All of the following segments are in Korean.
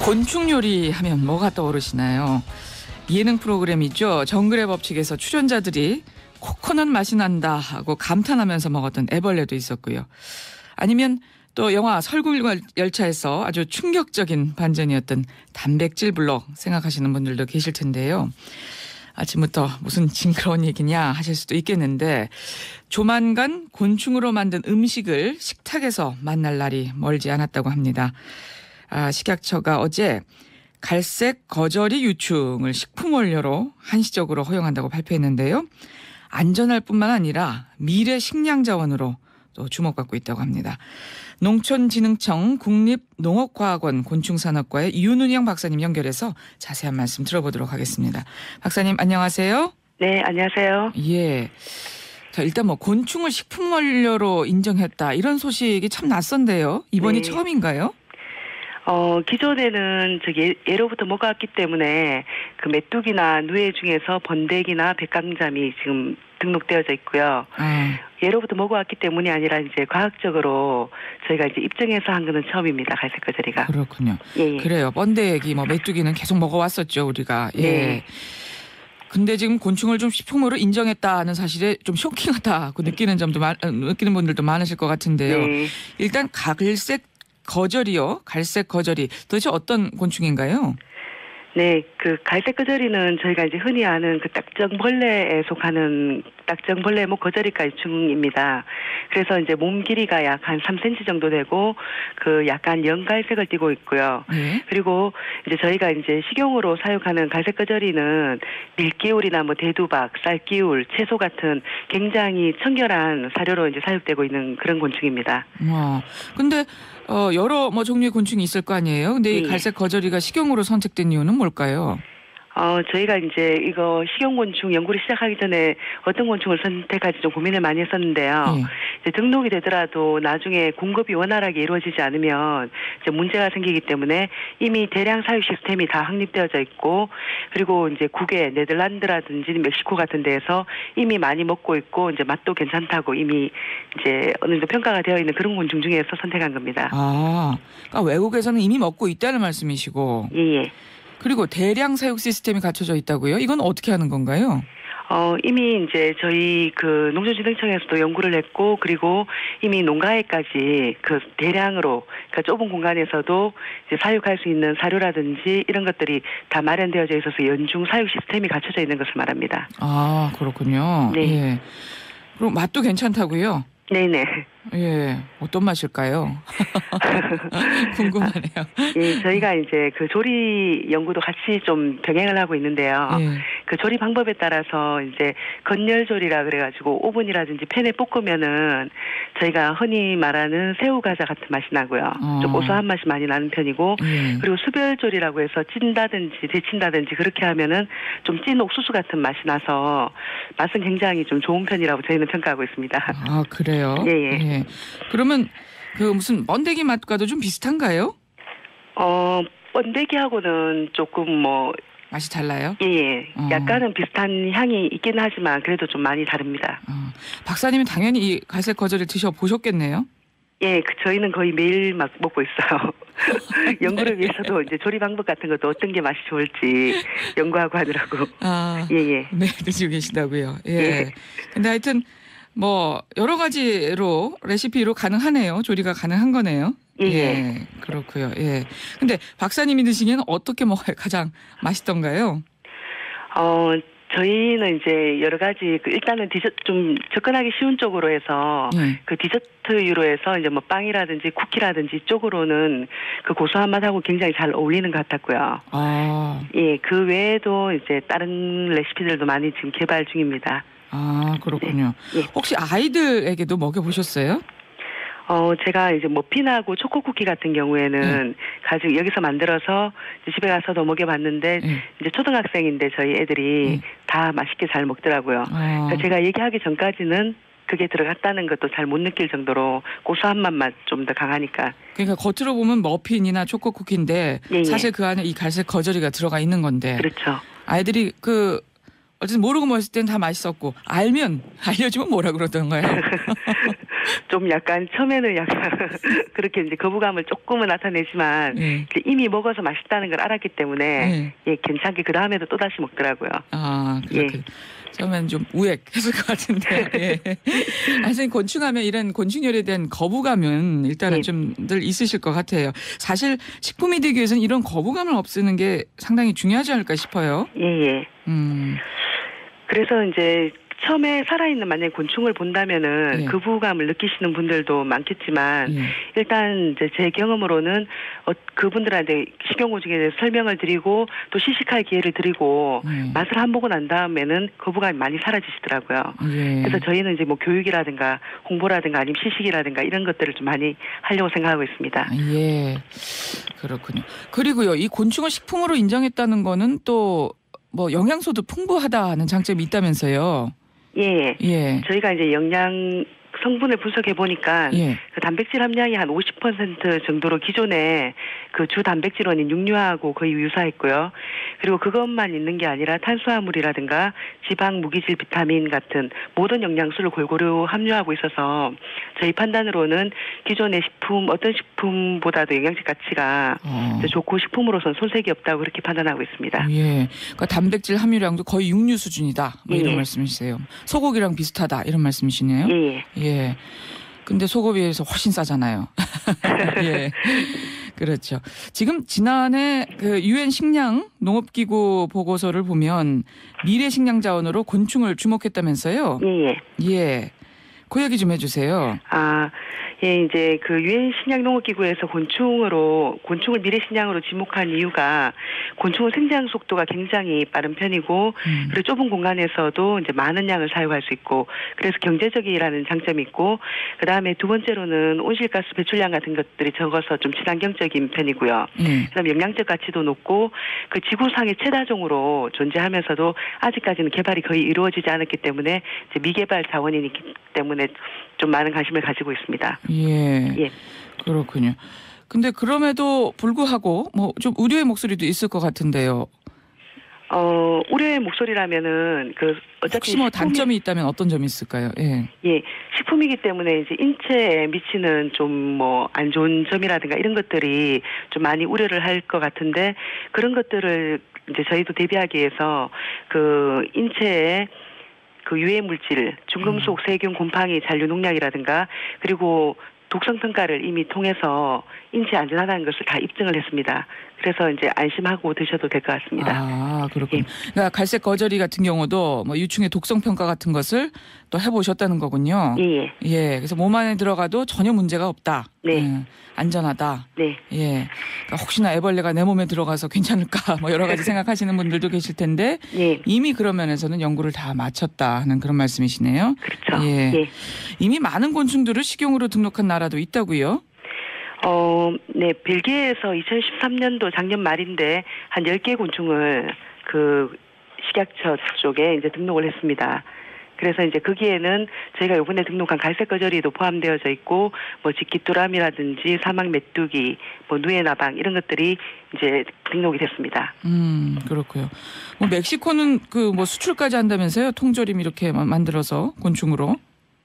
곤충 요리 하면 뭐가 떠오르시나요? 예능 프로그램이죠. 정글의 법칙에서 출연자들이 코코넛 맛이 난다 하고 감탄하면서 먹었던 애벌레도 있었고요. 아니면 또 영화 설국열차에서 아주 충격적인 반전이었던 단백질 블록 생각하시는 분들도 계실 텐데요. 아침부터 무슨 징그러운 얘기냐 하실 수도 있겠는데 조만간 곤충으로 만든 음식을 식탁에서 만날 날이 멀지 않았다고 합니다. 식약처가 어제 갈색 거저리 유충을 식품 원료로 한시적으로 허용한다고 발표했는데요. 안전할 뿐만 아니라 미래 식량 자원으로 또 주목받고 있다고 합니다. 농촌진흥청 국립농업과학원 곤충산업과의 윤은영 박사님 연결해서 자세한 말씀 들어보도록 하겠습니다. 박사님 안녕하세요. 네, 안녕하세요. 예. 자, 일단 곤충을 식품 원료로 인정했다 이런 소식이 참 낯선데요. 이번이 네. 처음인가요? 기존에는 예로부터 먹어왔기 때문에 그 메뚜기나 누에 중에서 번데기나 백강잠이 지금 등록되어져 있고요. 예로부터 먹어왔기 때문이 아니라 이제 과학적으로 저희가 이제 입증해서 한 거는 처음입니다. 갈색 거저리가. 그렇군요. 예. 그래요. 번데기, 메뚜기는 계속 먹어왔었죠, 우리가. 예. 네. 근데 지금 곤충을 좀 식품으로 인정했다는 사실에 좀 쇼킹하다고 느끼는 분들도 많으실 것 같은데요. 네. 일단 갈색 거저리 도대체 어떤 곤충인가요? 네, 그 갈색 거저리는 저희가 이제 흔히 아는 그 딱정벌레에 속하는 딱정벌레 거저리까지 중입니다. 그래서 이제 몸 길이가 약 한 3cm 정도 되고 그 약간 연갈색을 띠고 있고요. 네. 그리고 이제 저희가 이제 식용으로 사육하는 갈색 거저리는 밀기울이나 대두박, 쌀기울, 채소 같은 굉장히 청결한 사료로 이제 사육되고 있는 그런 곤충입니다. 근데 여러 종류의 곤충이 있을 거 아니에요? 근데 이 갈색 거저리가 식용으로 선택된 이유는 뭘까요? 저희가 이제 이거 식용곤충 연구를 시작하기 전에 어떤 곤충을 선택할지 좀 고민을 많이 했었는데요. 이제 등록이 되더라도 나중에 공급이 원활하게 이루어지지 않으면 이제 문제가 생기기 때문에 이미 대량 사육 시스템이 다 확립되어져 있고 그리고 이제 국외 네덜란드라든지 멕시코 같은 데에서 이미 많이 먹고 있고 이제 맛도 괜찮다고 이미 이제 어느 정도 평가가 되어 있는 그런 곤충 중에서 선택한 겁니다. 그러니까 외국에서는 이미 먹고 있다는 말씀이시고. 예. 그리고 대량 사육 시스템이 갖춰져 있다고요? 이건 어떻게 하는 건가요? 이미 이제 저희 그 농촌진흥청에서도 연구를 했고 그리고 이미 농가에까지 그 대량으로 그러니까 좁은 공간에서도 이제 사육할 수 있는 사료라든지 이런 것들이 다 마련되어져 있어서 연중 사육 시스템이 갖춰져 있는 것을 말합니다. 그렇군요. 네. 예. 그럼 맛도 괜찮다고요? 네네. 예, 어떤 맛일까요? 궁금하네요. 예, 저희가 이제 그 조리 연구도 같이 좀 병행을 하고 있는데요. 그 조리 방법에 따라서 이제 건열조리라 그래가지고 오븐이라든지 팬에 볶으면은 저희가 흔히 말하는 새우 과자 같은 맛이 나고요. 좀 고소한 맛이 많이 나는 편이고 그리고 수별조리라고 해서 찐다든지 데친다든지 그렇게 하면은 좀 찐 옥수수 같은 맛이 나서 맛은 굉장히 좀 좋은 편이라고 저희는 평가하고 있습니다. 그래요? 예. 그러면 그 무슨 번데기 맛과도 좀 비슷한가요? 번데기하고는 조금 맛이 달라요? 예. 약간은 비슷한 향이 있긴 하지만 그래도 좀 많이 다릅니다. 박사님은 당연히 이 갈색 거저리 드셔보셨겠네요? 예, 저희는 거의 매일 먹고 있어요. 연구를 위해서도 이제 조리 방법 같은 것도 어떤 게 맛이 좋을지 연구하고 하더라고. 예. 네, 드시고 계시다고요. 예. 예. 근데 하여튼 여러 가지로 레시피로 가능하네요. 조리가 가능한 거네요. 예. 그렇고요. 예. 근데 박사님이 드시기에는 어떻게 먹어야 가장 맛있던가요? 저희는 이제 여러 가지 일단은 디저트 좀 접근하기 쉬운 쪽으로 해서 그 디저트류로 해서 이제 빵이라든지 쿠키라든지 쪽으로는 그 고소한 맛하고 굉장히 잘 어울리는 것 같았고요. 예, 그 외에도 이제 다른 레시피들도 많이 지금 개발 중입니다. 그렇군요. 네. 혹시 아이들에게도 먹여보셨어요? 제가 이제 머핀하고 초코쿠키 같은 경우에는 가지고 여기서 만들어서 집에 가서도 먹여봤는데 이제 초등학생인데 저희 애들이 다 맛있게 잘 먹더라고요. 그러니까 제가 얘기하기 전까지는 그게 들어갔다는 것도 잘 못 느낄 정도로 고소한 맛만 좀 더 강하니까. 그러니까 겉으로 보면 머핀이나 초코쿠키인데 사실 그 안에 이 갈색 거저리가 들어가 있는 건데. 그렇죠. 아이들이 어쨌든 모르고 먹었을 때는 다 맛있었고 알려주면 뭐라 그러던가요? 좀 약간 처음에는 약간 그렇게 이제 거부감을 조금은 나타내지만 예. 이제 이미 먹어서 맛있다는 걸 알았기 때문에 예, 괜찮게 그 다음에도 또 다시 먹더라고요. 아, 그렇게. 예. 처음엔 좀 우웩했을 것 같은데. 예. 선생님 곤충하면 이런 곤충 요리에 대한 거부감은 일단은 예. 좀 늘 있으실 것 같아요. 사실 식품이 되기 위해서는 이런 거부감을 없애는 게 상당히 중요하지 않을까 싶어요. 예. 그래서 이제 처음에 살아있는 만약에 곤충을 본다면은 예. 거부감을 느끼시는 분들도 많겠지만 예. 일단 이제 제 경험으로는 그분들한테 식용곤충에 대해서 설명을 드리고 또 시식할 기회를 드리고 맛을 한 보고 난 다음에는 거부감이 많이 사라지시더라고요. 예. 그래서 저희는 이제 뭐 교육이라든가 홍보라든가 아니면 시식이라든가 이런 것들을 좀 많이 하려고 생각하고 있습니다. 예. 그렇군요. 그리고요, 이 곤충을 식품으로 인정했다는 거는 또 뭐 영양소도 풍부하다는 장점이 있다면서요. 예. 예. 저희가 이제 영양 성분을 분석해 보니까 예. 그 단백질 함량이 한 50% 정도로 기존에 그 주 단백질원인 육류하고 거의 유사했고요. 그리고 그것만 있는 게 아니라 탄수화물이라든가 지방, 무기질, 비타민 같은 모든 영양소를 골고루 함유하고 있어서 저희 판단으로는 기존의 식품 어떤 식품보다도 영양식 가치가 좋고 식품으로서는 손색이 없다고 그렇게 판단하고 있습니다. 예. 그러니까 단백질 함유량도 거의 육류 수준이다. 뭐 이런 예. 말씀이세요. 소고기랑 비슷하다 이런 말씀이시네요. 예. 예. 근데 소고기에 비해서 훨씬 싸잖아요. 예. 그렇죠. 지금 지난해 그 유엔 식량 농업기구 보고서를 보면 미래 식량 자원으로 곤충을 주목했다면서요? 예. 예. 그 얘기 좀 해주세요. 예, 이제 그 유엔 식량농업기구에서 곤충을 미래 식량으로 지목한 이유가 곤충의 생장 속도가 굉장히 빠른 편이고 그리고 좁은 공간에서도 이제 많은 양을 사용할 수 있고 그래서 경제적이라는 장점이 있고 그 다음에 두 번째로는 온실가스 배출량 같은 것들이 적어서 좀 친환경적인 편이고요. 그다음 영양적 가치도 높고 그 지구상의 최다종으로 존재하면서도 아직까지는 개발이 거의 이루어지지 않았기 때문에 이제 미개발 자원이기 때문에 좀 많은 관심을 가지고 있습니다. 예. 예. 그렇군요. 근데 그럼에도 불구하고 뭐 좀 우려의 목소리도 있을 것 같은데요. 우려의 목소리라면은 어차피 혹시 뭐 단점이 있다면 어떤 점이 있을까요? 예. 예. 식품이기 때문에 이제 인체에 미치는 좀 뭐 안 좋은 점이라든가 이런 것들이 좀 많이 우려를 할 것 같은데 그런 것들을 이제 저희도 대비하기 위해서 그 인체에 그 유해 물질, 중금속, 세균, 곰팡이, 잔류 농약이라든가 그리고 독성 평가를 이미 통해서 인체 안전하다는 것을 다 입증을 했습니다. 그래서 이제 안심하고 드셔도 될 것 같습니다. 아, 그렇군요. 예. 그러니까 갈색 거저리 같은 경우도 뭐 유충의 독성 평가 같은 것을 또 해보셨다는 거군요. 예. 예. 그래서 몸 안에 들어가도 전혀 문제가 없다. 네. 예. 안전하다. 네. 예. 그러니까 혹시나 애벌레가 내 몸에 들어가서 괜찮을까 뭐 여러 가지 생각하시는 분들도 계실 텐데 예. 이미 그런 면에서는 연구를 다 마쳤다 하는 그런 말씀이시네요. 그렇죠. 예. 예. 이미 많은 곤충들을 식용으로 등록한 나라도 있다고요? 네, 벨기에에서 2013년도 작년 말인데 한 10개 곤충을 그 식약처 쪽에 이제 등록을 했습니다. 그래서 이제 거기에는 저희가 요번에 등록한 갈색 거저리도 포함되어져 있고 뭐 직기뚜라미라든지 사막 메뚜기, 뭐 누에나방 이런 것들이 이제 등록이 됐습니다. 그렇고요. 뭐 멕시코는 그 뭐 수출까지 한다면서요? 통조림 이렇게 만들어서 곤충으로.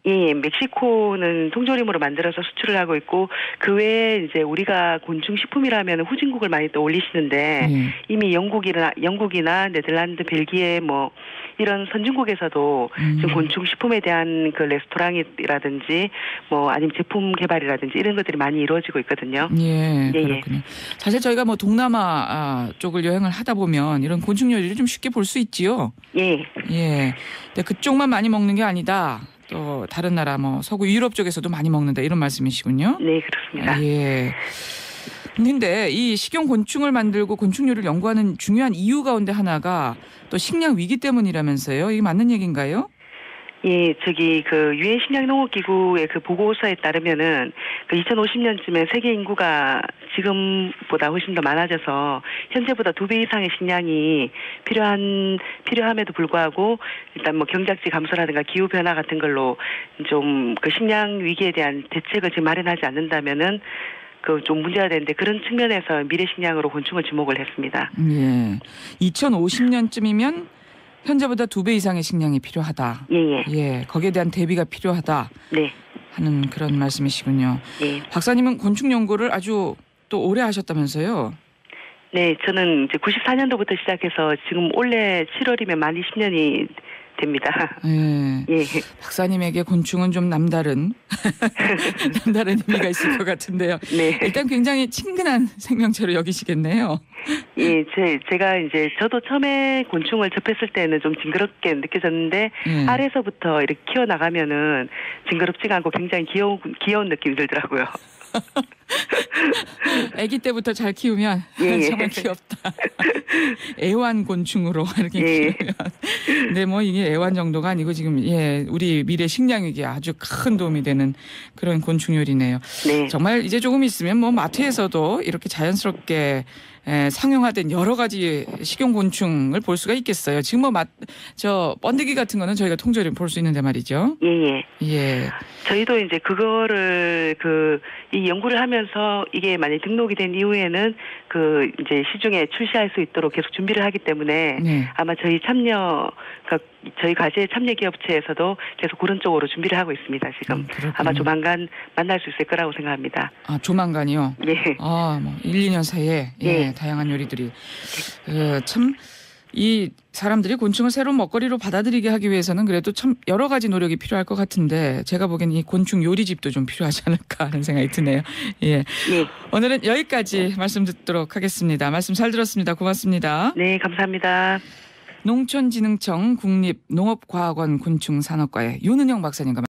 예, 멕시코는 통조림으로 만들어서 수출을 하고 있고 그 외에 이제 우리가 곤충 식품이라면 후진국을 많이 또 올리시는데 이미 영국이나 네덜란드, 벨기에 뭐 이런 선진국에서도 지금 곤충 식품에 대한 그 레스토랑이라든지 뭐 아니면 제품 개발이라든지 이런 것들이 많이 이루어지고 있거든요. 예, 그렇군요. 사실 저희가 뭐 동남아 쪽을 여행을 하다 보면 이런 곤충 요리를 좀 쉽게 볼 수 있지요. 예. 예. 근데 그쪽만 많이 먹는 게 아니다. 또 다른 나라 뭐 서구 유럽 쪽에서도 많이 먹는다 이런 말씀이시군요. 네, 그렇습니다. 예. 근데 이 식용 곤충을 만들고 곤충 요리를 연구하는 중요한 이유 가운데 하나가 또 식량 위기 때문이라면서요. 이게 맞는 얘기인가요? 예, 그 유엔 식량농업기구의 그 보고서에 따르면은 그 2050년쯤에 세계 인구가 지금보다 훨씬 더 많아져서 현재보다 2배 이상의 식량이 필요함에도 불구하고 일단 뭐 경작지 감소라든가 기후 변화 같은 걸로 좀 그 식량 위기에 대한 대책을 지금 마련하지 않는다면은 그 좀 문제가 되는데 그런 측면에서 미래 식량으로 곤충을 주목을 했습니다. 예. 2050년쯤이면 현재보다 2배 이상의 식량이 필요하다. 예. 예. 거기에 대한 대비가 필요하다. 네. 하는 그런 말씀이시군요. 예. 박사님은 곤충 연구를 아주 또 오래 하셨다면서요? 네, 저는 이제 94년도부터 시작해서 지금 올해 7월이면 만 20년이 됩니다. 예. 예. 박사님에게 곤충은 좀 남다른 남다른 의미가 있을 것 같은데요. 네. 일단 굉장히 친근한 생명체로 여기시겠네요. 예, 제가 이제 저도 처음에 곤충을 접했을 때는 좀 징그럽게 느껴졌는데 아래서부터 이렇게 키워 나가면은 징그럽지가 않고 굉장히 귀여운 느낌이 들더라고요. 아기 때부터 잘 키우면 정말 귀엽다. 애완곤충으로 이렇게 키우면. 근데 뭐 이게 애완 정도가 아니고 지금 우리 미래 식량위기에 아주 큰 도움이 되는 그런 곤충 요리네요. 네. 정말 이제 조금 있으면 뭐 마트에서도 이렇게 자연스럽게 상용화된 여러 가지 식용곤충을 볼 수가 있겠어요. 지금 뭐 번데기 같은 거는 저희가 통조림 볼 수 있는데 말이죠. 예. 저희도 이제 그거를 이 연구를 하면서 이게 만약 등록이 된 이후에는 이제 시중에 출시할 수 있도록 계속 준비를 하기 때문에 아마 저희 과제 참여 기업체에서도 계속 그런 쪽으로 준비를 하고 있습니다. 지금 아마 조만간 만날 수 있을 거라고 생각합니다. 아, 조만간이요? 예. 뭐 1, 2년 사이에 다양한 요리들이 참 이 사람들이 곤충을 새로운 먹거리로 받아들이게 하기 위해서는 그래도 참 여러 가지 노력이 필요할 것 같은데 제가 보기엔 이 곤충 요리집도 좀 필요하지 않을까 하는 생각이 드네요. 예. 오늘은 여기까지 말씀 듣도록 하겠습니다. 말씀 잘 들었습니다. 고맙습니다. 네, 감사합니다. 농촌진흥청 국립농업과학원 곤충산업과의 윤은영 박사님과